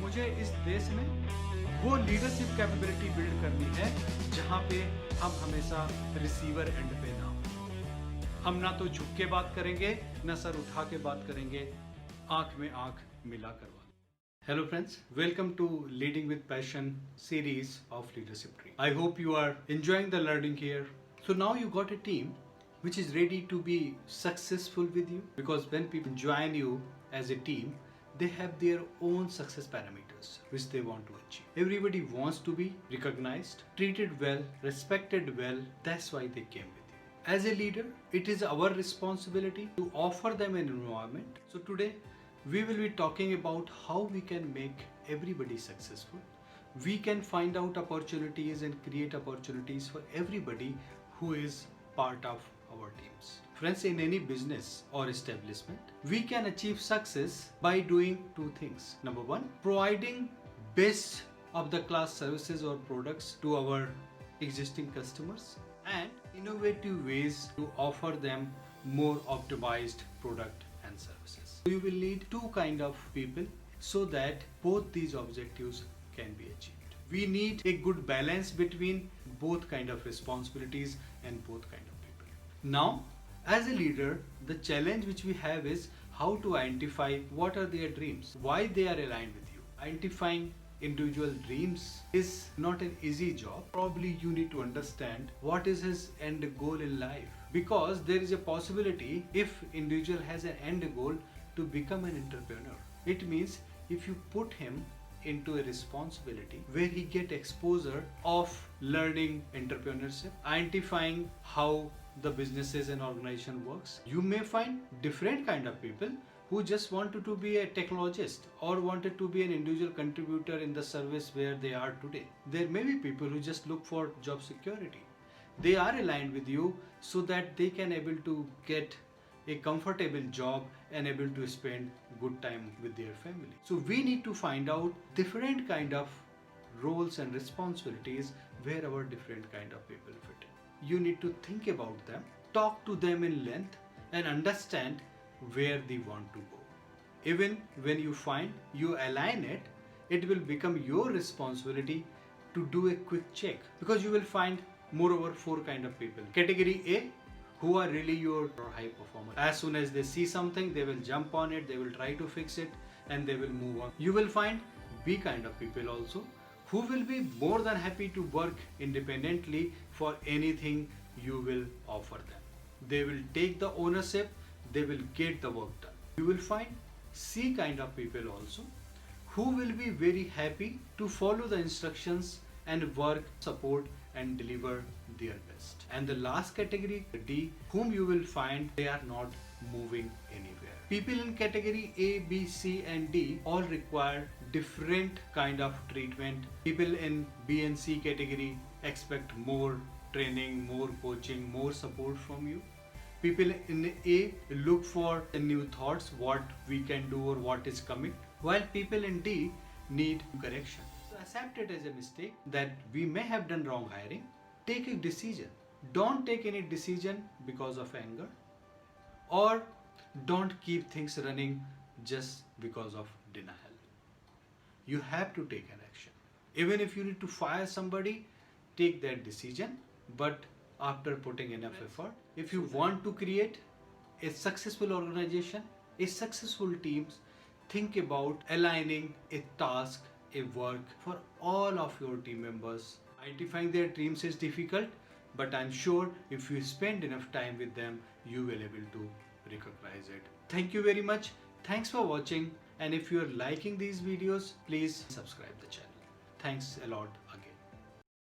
मुझे इस देश में वो लीडरशिप कैपेबिलिटी बिल्ड करनी है जहाँ पे हम हमेशा रिसीवर एंड पे ना हो। हम ना तो झुक के बात करेंगे, ना सर उठा के बात करेंगे, आंख में आंख मिला कर बात। Hello friends, welcome to Leading with Passion series of Leadership Tree. I hope you are enjoying the learning here. So now you got a team which is ready to be successful with you, because when people join you as a team, they have their own success parameters which they want to achieve. Everybody wants to be recognized, treated well, respected well. That's why they came with you. As a leader, it is our responsibility to offer them an environment. So today we will be talking about how we can make everybody successful. We can find out opportunities and create opportunities for everybody who is part of our teams. Friends, in any business or establishment, we can achieve success by doing two things. Number one, providing best of the class services or products to our existing customers, and innovative ways to offer them more optimized product and services. You will need two kind of people so that both these objectives can be achieved. We need a good balance between both kind of responsibilities and both kind of people. Now, as a leader, the challenge which we have is how to identify what are their dreams, why they are aligned with you. Identifying individual dreams is not an easy job. Probably you need to understand what is his end goal in life, because there is a possibility if individual has an end goal to become an entrepreneur. It means if you put him into a responsibility where he get exposure of learning entrepreneurship, identifying how the businesses and organization works, you may find different kind of people who just wanted to be a technologist or wanted to be an individual contributor in the service where they are today. There may be people who just look for job security. They are aligned with you so that they can able to get a comfortable job and able to spend good time with their family. So we need to find out different kind of roles and responsibilities where our different kind of people fit in. You need to think about them, talk to them in length, and understand where they want to go. Even when you find you align it, it will become your responsibility to do a quick check, because you will find moreover four kind of people. Category A, who are really your high performer. As soon as they see something, they will jump on it, they will try to fix it, and they will move on. You will find B kind of people also, who will be more than happy to work independently for anything you will offer them. They will take the ownership, they will get the work done. You will find C kind of people also, who will be very happy to follow the instructions and work, support and deliver their best. And the last category, D, whom you will find they are not moving anywhere. People in category A, B, C and D all require different kind of treatment. People in B and C category expect more training, more coaching, more support from you. People in A look for new thoughts, what we can do or what is coming, while people in D need correction. So accept it as a mistake that we may have done wrong hiring. Take a decision. Don't take any decision because of anger, or don't keep things running just because of denial. You have to take an action. Even if you need to fire somebody, take that decision, but after putting enough effort. If you want to create a successful organization, a successful teams, think about aligning a task, a work for all of your team members. Identifying their dreams is difficult, but I'm sure if you spend enough time with them, you will able to recognize it. Thank you very much. Thanks for watching, and if you are liking these videos, please subscribe the channel. Thanks a lot.